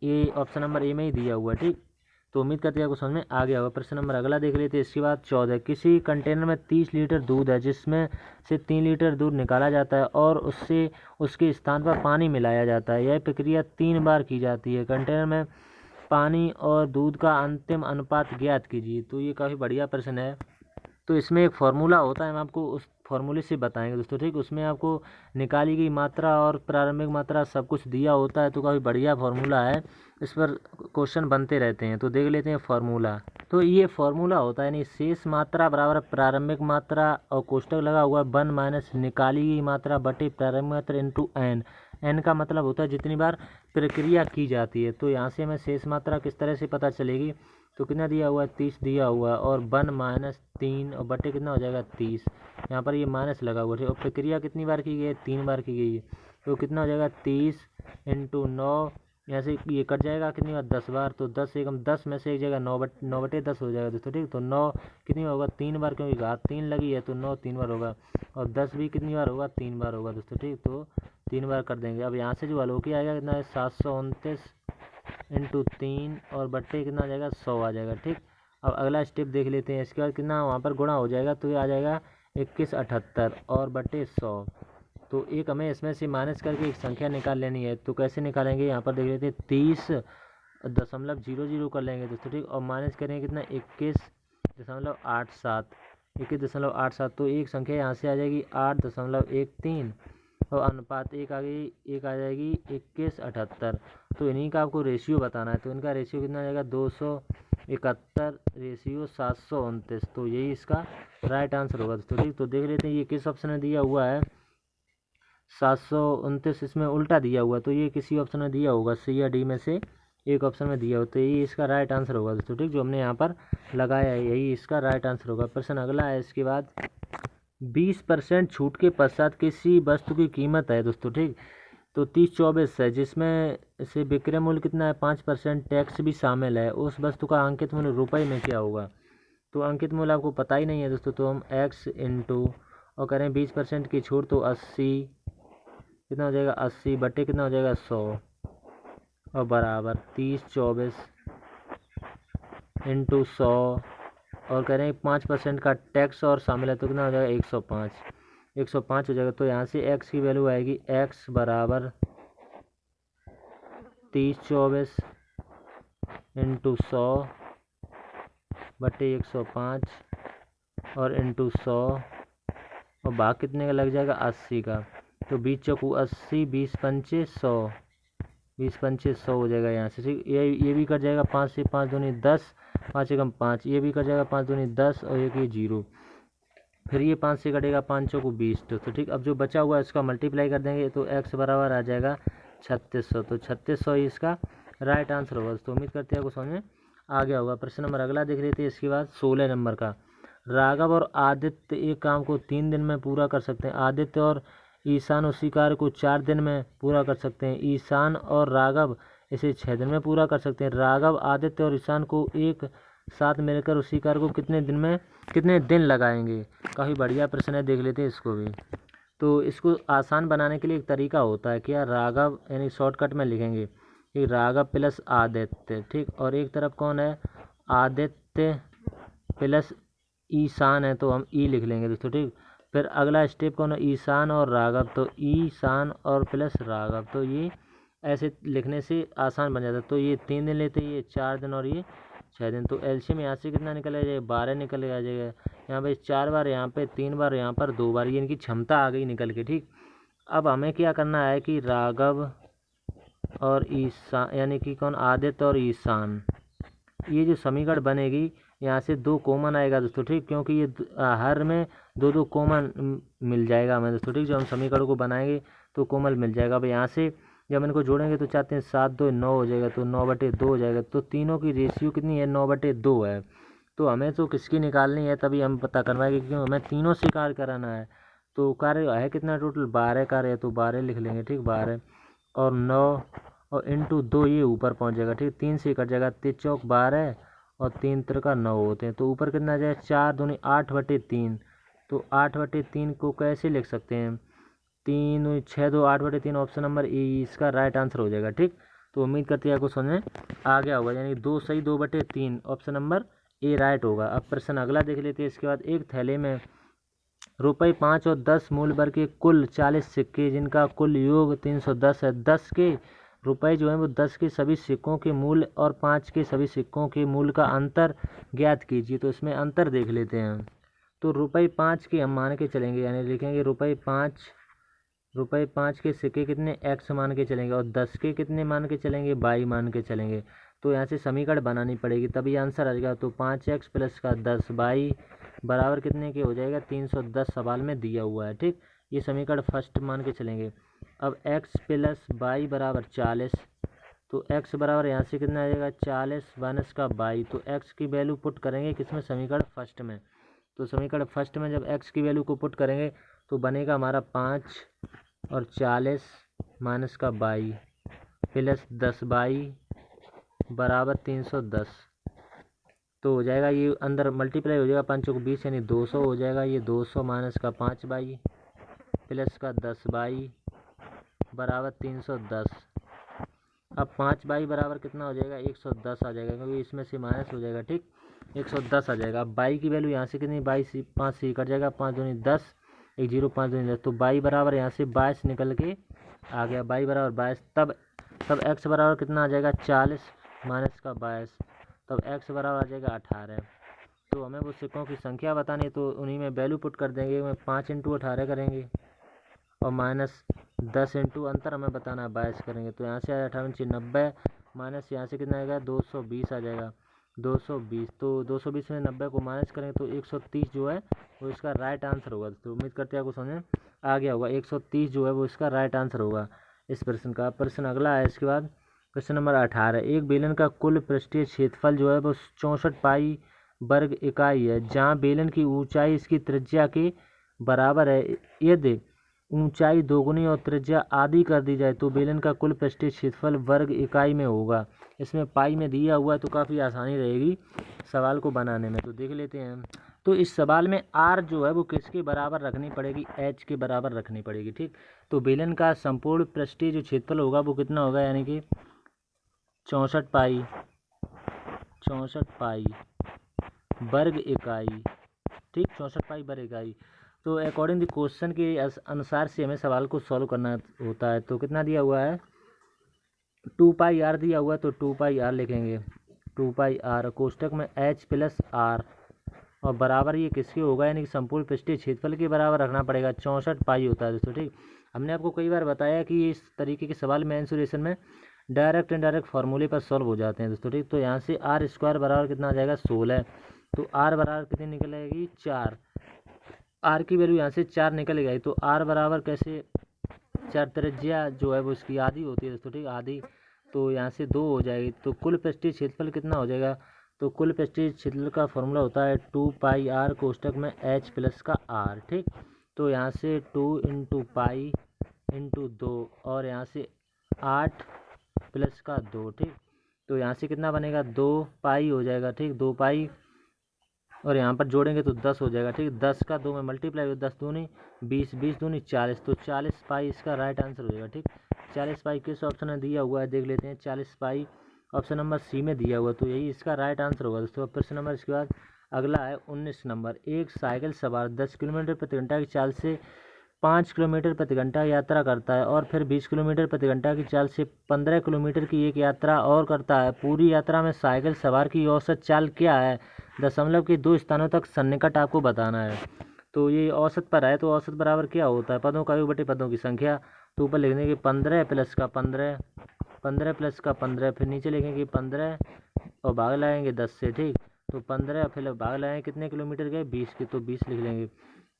ये ऑप्शन नंबर ए में ही दिया हुआ है। ठीक, तो उम्मीद करते हैं आपको समझ में आ गया होगा। प्रश्न नंबर अगला देख लेते हैं। इसके बाद 14, किसी कंटेनर में 30 लीटर दूध है, जिसमें से 3 लीटर दूध निकाला जाता है और उससे उसके स्थान पर पानी मिलाया जाता है। यह प्रक्रिया 3 बार की जाती है। कंटेनर में पानी और दूध का अंतिम अनुपात ज्ञात कीजिए। तो ये काफ़ी बढ़िया प्रश्न है। तो इसमें एक फार्मूला होता है, हम आपको उस फार्मूले से बताएंगे दोस्तों। ठीक, उसमें आपको निकाली गई मात्रा और प्रारंभिक मात्रा सब कुछ दिया होता है। तो काफ़ी बढ़िया फार्मूला है, इस पर क्वेश्चन बनते रहते हैं। तो देख लेते हैं फार्मूला। तो ये फार्मूला होता है यानी शेष मात्रा बराबर प्रारंभिक मात्रा और कोष्टक लगा हुआ 1 माइनस निकाली गई मात्रा बटे प्रारंभिक मात्रा इंटू n। n का मतलब होता है जितनी बार प्रक्रिया की जाती है। तो यहाँ से हमें शेष मात्रा किस तरह से पता चलेगी, तो कितना दिया हुआ है 30 दिया हुआ है, और 1 माइनस 3 और बटे कितना हो जाएगा 30। यहाँ पर ये माइनस लगा हुआ है, और प्रक्रिया कितनी बार की गई है 3 बार की गई है, तो कितना हो जाएगा 30 इंटू 9, यहाँ से ये कट जाएगा कितनी बार 10 बार, तो 10 एकम 10 में से एक जगह 9 बटे 10 हो जाएगा दोस्तों, ठीक। तो 9 कितनी बार होगा 3 बार, क्योंकि घात 3 लगी है तो 9 3 बार होगा, और 10 भी कितनी बार होगा 3 बार होगा दोस्तों, ठीक। तो 3 बार कर देंगे। अब यहाँ से जो अलोकी आएगा कितना है 729 इंटू 3 और बट्टे कितना आ जाएगा 100 आ जाएगा, ठीक। अब अगला स्टेप देख लेते हैं। इसके बाद कितना वहाँ पर गुणा हो जाएगा, तो ये आ जाएगा 2178 और बटे 100। तो एक हमें इसमें से माइनस करके एक संख्या निकाल लेनी है, तो कैसे निकालेंगे यहाँ पर देख लेते हैं। 30.00 कर लेंगे दोस्तों, ठीक। और माइनस करेंगे कितना 21.87 तो एक संख्या यहाँ से आ जाएगी 8.13 और अनुपात एक आ गई, एक आ जाएगी 2178। तो इन्हीं का आपको रेशियो बताना है, तो इनका रेशियो कितना आ जाएगा 271 रेशियो 729। तो यही इसका राइट आंसर होगा दोस्तों, ठीक। तो देख लेते हैं ये किस ऑप्शन में दिया हुआ है 729, इसमें उल्टा दिया हुआ, तो ये किसी ऑप्शन में दिया होगा सी या डी में से एक ऑप्शन में दिया हो, तो यही इसका राइट आंसर होगा दोस्तों, ठीक। जो हमने यहाँ पर लगाया है यही इसका राइट आंसर होगा। प्रश्न अगला है इसके बाद 20% छूट के पश्चात किसी वस्तु की कीमत है दोस्तों, ठीक। तो 3024 है, जिसमें से विक्रय मूल्य कितना है 5% टैक्स भी शामिल है, उस वस्तु का अंकित मूल्य रुपये में क्या होगा। तो अंकित मूल्य आपको पता ही नहीं है दोस्तों, तो हम x इंटू और करें 20% की छूट, तो 80 कितना हो जाएगा 80 बटे कितना हो जाएगा 100 और बराबर 3024 इंटू 100 और कह रहे हैं 5% का टैक्स और शामिल है, तो कितना हो जाएगा 105 हो जाएगा। तो यहाँ से x की वैल्यू आएगी x बराबर 3024 इंटू 100 बटे 105 और इंटू 100 और भाग कितने का लग जाएगा 80 का, तो 20 चौकू 80 20 पंचे 100 20 पंचे 100 हो जाएगा यहाँ से, ठीक। ये भी कट जाएगा 5 से 5 दूनी 10 5 एकम 5, ये भी कट जाएगा 5 दूनी 10 और एक ये 0, फिर ये 5 से कटेगा 5 चौकू 20 तो ठीक। अब जो बचा हुआ है इसका मल्टीप्लाई कर देंगे, तो x बराबर आ जाएगा 3600, तो 3600 ही इसका राइट आंसर होगा। तो उम्मीद करते हैं आपको समझ में आ गया होगा। प्रश्न नंबर अगला देख लेते हैं। इसके बाद 16 नंबर का, राघव और आदित्य एक काम को 3 दिन में पूरा कर सकते हैं। आदित्य और ईशान उसी कार्य को 4 दिन में पूरा कर सकते हैं। ईशान और राघव इसे 6 दिन में पूरा कर सकते हैं। राघव आदित्य और ईशान को एक साथ मिलकर उसी कार्य को कितने दिन लगाएंगे। काफ़ी बढ़िया प्रश्न है, देख लेते हैं इसको भी। तो इसको आसान बनाने के लिए एक तरीका होता है, क्या राघव यानी शॉर्टकट में लिखेंगे कि राघव प्लस आदित्य, ठीक। और एक तरफ कौन है आदित्य प्लस ईशान है, तो हम ई लिख लेंगे दोस्तों, ठीक। फिर अगला स्टेप कौन है ईशान और राघव, तो ईशान और प्लस राघव, तो ये ऐसे लिखने से आसान बन जाता है। तो ये 3 दिन लेते हैं, ये 4 दिन और ये 6 दिन। तो एलसीएम यहाँ से कितना निकल जाएगा 12 निकल आ जाएगा। यहाँ पे 4 बार, यहाँ पे 3 बार, यहाँ पर 2 बार, ये इनकी क्षमता आ गई निकल के, ठीक। अब हमें क्या करना है कि राघव और ईशान यानी कि कौन आदित्य और ईशान, ये जो समीकरण बनेगी यहाँ से 2 कॉमन आएगा दोस्तों, ठीक। क्योंकि ये हर में 2 कॉमन मिल जाएगा हमें दोस्तों, ठीक। जो हम समीकरण को बनाएंगे तो कॉमन मिल जाएगा। अब यहाँ से जब इनको जोड़ेंगे तो चाहते हैं 7 2 9 हो जाएगा, तो 9/2 हो जाएगा। तो तीनों की रेशियो कितनी है 9/2 है। तो हमें तो किसकी निकालनी है तभी हम पता करवाएंगे, क्योंकि हमें तीनों से कार्य कराना है। तो कार्य है कितना टोटल 12 कार्य है, तो 12 लिख लेंगे, ठीक। 12 और 9 और इंटू 2 ये ऊपर पहुँच जाएगा, ठीक। 3 से कट जाएगा, 3 चौक 12 और 3 त्रिका 9 होते हैं। तो ऊपर कितना आ जाएगा 4 दूनी 8/3। तो 8/3 को कैसे लिख सकते हैं 3 6 2 8/3, ऑप्शन नंबर ए इसका राइट आंसर हो जाएगा, ठीक। तो उम्मीद करते हैं आपको समझ में आ गया होगा, यानी 2 सही 2/3 ऑप्शन नंबर ए राइट होगा। अब प्रश्न अगला देख लेते हैं। इसके बाद एक थैले में रुपये 5 और 10 मूल्य वर्ग के कुल 40 सिक्के, जिनका कुल योग 310 है। 10 के रुपए जो है वो 10 के सभी सिक्कों के मूल्य और 5 के सभी सिक्कों के मूल्य का अंतर ज्ञात कीजिए। तो इसमें अंतर देख लेते हैं। तो रुपये 5 के हम मान के चलेंगे, यानी लिखेंगे रुपये 5 के सिक्के कितने x मान के चलेंगे और 10 के कितने मान के चलेंगे y मान के चलेंगे। तो यहाँ से समीकरण बनानी पड़ेगी तभी आंसर आ जाएगा। तो 5x प्लस का 10y बराबर कितने के हो जाएगा 310 सवाल में दिया हुआ है, ठीक। ये समीकरण फर्स्ट मान के चलेंगे। अब x प्लस y बराबर 40 तो x बराबर यहाँ से कितना आ जाएगा 40 माइनस का 22। तो x की वैल्यू पुट करेंगे किसमें, समीकरण फर्स्ट में। तो समीकरण फर्स्ट में जब x की वैल्यू को पुट करेंगे तो बनेगा हमारा 5 और 40 माइनस का 22 प्लस 10 बराबर 310। तो हो जाएगा ये अंदर मल्टीप्लाई हो जाएगा, 5 को 20 यानी 200 हो जाएगा। ये 200 माइनस का 5 प्लस का 10 बराबर 310। अब 5 बराबर कितना हो जाएगा 110 आ जाएगा, क्योंकि इसमें से माइनस हो जाएगा। ठीक, 110 आ जाएगा। अब बाई की वैल्यू यहाँ से कितनी, 5 से कट जाएगा, 5 दूनी 10, 1 0 5 दूनी 10। तो बाई बराबर यहाँ से 22 निकल के आ गया, बाई बराबर 22। तब एक्स बराबर कितना आ जाएगा 40 माइनस का 22, तब एक्स बराबर आ जाएगा 18। तो हमें वो सिक्कों की संख्या बतानी है, तो उन्हीं में वैल्यू पुट कर देंगे। मैं 5 × 18 करेंगे और माइनस 10 × अंतर हमें बताना है 22 करेंगे। तो यहाँ से आया 98 माइनस यहाँ से कितना आएगा 220 आ जाएगा, 220। तो 220 में 90 को माइनस करेंगे तो 130 जो है वो इसका राइट आंसर होगा। तो उम्मीद करते हैं आपको समझ में आ गया होगा। 130 जो है वो इसका राइट आंसर होगा इस प्रश्न का। प्रश्न अगला है इसके बाद प्रश्न नंबर 18। एक बेलन का कुल पृष्ठीय क्षेत्रफल जो है वो 64 पाई वर्ग इकाई है, जहाँ बेलन की ऊंचाई इसकी त्रिज्या के बराबर है। यदि ऊंचाई दोगुनी और त्रिज्या आधी कर दी जाए तो बेलन का कुल पृष्ठीय क्षेत्रफल वर्ग इकाई में होगा। इसमें पाई में दिया हुआ है तो काफ़ी आसानी रहेगी सवाल को बनाने में। तो देख लेते हैं। तो इस सवाल में आर जो है वो किसके बराबर रखनी पड़ेगी, एच के बराबर रखनी पड़ेगी। ठीक, तो बेलन का संपूर्ण पृष्ठीय जो क्षेत्रफल होगा वो कितना होगा, यानी कि 64 पाई वर्ग इकाई। ठीक, 64 पाई वर्ग इकाई। तो अकॉर्डिंग द क्वेश्चन के अनुसार से हमें सवाल को सॉल्व करना होता है। तो कितना दिया हुआ है 2 पाई आर दिया हुआ है, तो 2 पाई आर लिखेंगे, 2 पाई आर कोष्टक में एच प्लस आर और बराबर ये किसके होगा, यानी कि संपूर्ण पृष्ठीय क्षेत्रफल के बराबर रखना पड़ेगा। 64 पाई होता है दोस्तों। ठीक, हमने आपको कई बार बताया कि इस तरीके के सवाल मेंसुरेशन में डायरेक्ट इनडायरेक्ट फार्मूले पर सॉल्व हो जाते हैं दोस्तों। ठीक, तो यहाँ से आर स्क्वायर बराबर कितना आ जाएगा 16। तो आर बराबर कितनी निकलेगी 4। आर की वैल्यू यहाँ से 4 निकल गई। तो आर बराबर कैसे 4, त्रिज्या जो है वो इसकी आधी होती है दोस्तों। ठीक, आधी, तो यहाँ से 2 हो जाएगी। तो कुल पृष्ठीय क्षेत्रफल कितना हो जाएगा, तो कुल पृष्ठीय क्षेत्रफल का फॉर्मूला होता है 2 पाई आर कोष्टक में एच प्लस का आर। ठीक, तो यहाँ से 2 × पाई × 2 और यहाँ से 8 प्लस का 2। ठीक, तो यहाँ से कितना बनेगा 2 पाई हो जाएगा। ठीक, 2 पाई और यहाँ पर जोड़ेंगे तो 10 हो जाएगा। ठीक, 10 का 2 में मल्टीप्लाई हो, 10 दूनी 20, 20 दूनी 40। तो 40 पाई इसका राइट आंसर हो जाएगा। ठीक, 40 पाई किस ऑप्शन में दिया हुआ है देख लेते हैं। 40 पाई ऑप्शन नंबर सी में दिया हुआ, तो यही इसका राइट आंसर होगा दोस्तों। प्रश्न नंबर इसके बाद अगला है 19 नंबर। एक साइकिल सवार 10 किलोमीटर प्रति घंटा की चाल से 5 किलोमीटर प्रति घंटा यात्रा करता है और फिर 20 किलोमीटर प्रति घंटा की चाल से 15 किलोमीटर की एक यात्रा और करता है। पूरी यात्रा में साइकिल सवार की औसत चाल क्या है, दशमलव के 2 स्थानों तक सन्निकट आपको बताना है। तो ये औसत पर है, तो औसत बराबर क्या होता है, पदों का योग बटे पदों की संख्या। तो ऊपर लिखने के 15 प्लस का 15, 15 प्लस का 15, फिर नीचे लिखेंगे 15 और भाग लगाएंगे 10 से। ठीक, तो 15 फिर भाग लगाएंगे कितने किलोमीटर गए 20 के, तो 20 लिख लेंगे।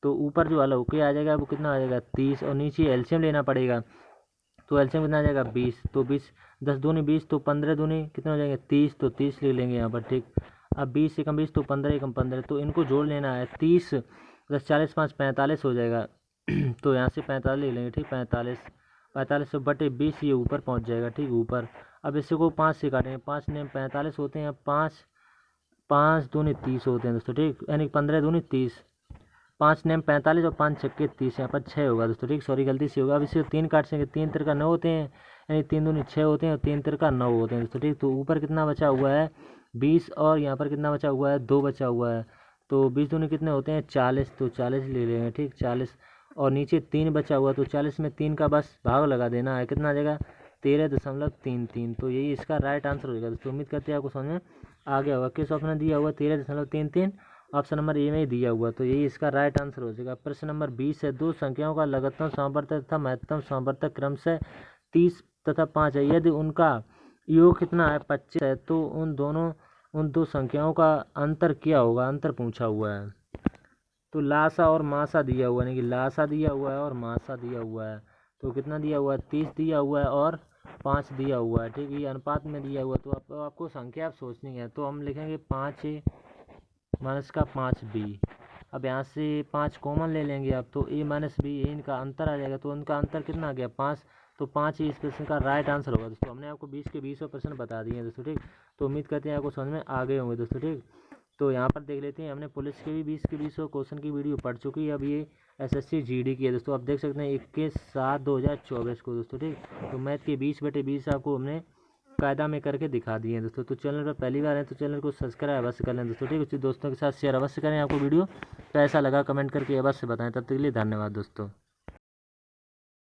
तो ऊपर जो वाला होके आ जाएगा वो कितना आ जाएगा 30 और नीचे एलसीएम लेना पड़ेगा। तो एलसीएम कितना आ जाएगा 20। तो 20 10 दूनी 20, तो 15 दूनी कितना हो जाएंगे 30, तो 30 लिख लेंगे यहाँ पर। ठीक, अब 20 एकम 20 तो 15 एकम 15, तो इनको जोड़ लेना है। 30 + 40 5 45 हो जाएगा। तो यहाँ से 45 ले लेंगे। ठीक, 45 बटे 20 ये ऊपर पहुँच जाएगा। ठीक, ऊपर। अब इसी को 5 से काटेंगे, 5 ने 45 होते हैं, 5 दूनी 30 होते हैं दोस्तों। ठीक, यानी 15 दूनी 30, 5 नेम 45 और 5 छक्के 30, यहाँ पर 6 होगा दोस्तों। ठीक, सॉरी गलती से होगा। अब इसे 3 काट सकेंगे, 3 तिरका 9 होते हैं, यानी 3 दूनी 6 होते हैं और 3 तिरका 9 होते हैं दोस्तों। ठीक, तो ऊपर कितना बचा हुआ है 20 और यहाँ पर कितना बचा हुआ है 2 बचा हुआ है। तो 20 दूनी कितने होते हैं 40, तो 40 ले लेंगे। ठीक, 40 और नीचे 3 बचा हुआ, तो 40 में 3 का बस भाग लगा देना है, कितना आ जाएगा 13.33। तो यही इसका राइट आंसर हो जाएगा दोस्तों। उम्मीद करते हैं आपको समझ में आ गया होगा। किस ऑप्शन में दिया हुआ 13.33, ऑप्शन नंबर ए में ही दिया हुआ, तो यही इसका राइट आंसर हो जाएगा। प्रश्न नंबर 20 है। दो संख्याओं का लघुत्तम समावर्तक तथा महत्तम समावर्तक क्रमशः 30 तथा 5 है। यदि उनका योग कितना है 25 है, तो उन दो संख्याओं का अंतर क्या होगा, अंतर पूछा हुआ है। तो लासा और मासा दिया हुआ है, यानी कि लासा दिया हुआ है और मासा दिया हुआ है। तो कितना दिया हुआ है 30 दिया हुआ है और 5 दिया हुआ है, ठीक है, ये अनुपात में दिया हुआ है, तो आपको संख्या आप सोचनी है। तो हम लिखेंगे 5A माइनस का 5B। अब यहाँ से 5 कॉमन ले लेंगे आप, तो A माइनस B ये इनका अंतर आ जाएगा। तो उनका अंतर कितना आ गया 5, तो 5 ही इस प्रश्न का राइट आंसर होगा दोस्तों। हमने आपको 20 के 20 प्रश्न बता दिए हैं दोस्तों, ठीक। तो उम्मीद करते हैं आपको समझ में आ गए होंगे दोस्तों, ठीक। तो यहाँ पर देख लेते हैं, हमने पुलिस के भी 20 के 20 क्वेश्चन की वीडियो पढ़ चुकी है। अब ये SSC GD की है दोस्तों। आप देख सकते हैं 21/7/2024 को दोस्तों, ठीक। तो मैथ के 20/20 आपको हमने कायदा में करके दिखा दिए हैं दोस्तों। तो चैनल पर पहली बार है तो चैनल को सब्सक्राइब अवश्य कर लें दोस्तों, ठीक। उसी दोस्तों के साथ शेयर अवश्य करें। आपको वीडियो कैसा लगा कमेंट करके अवश्य बताएं। तब तक के लिए धन्यवाद दोस्तों।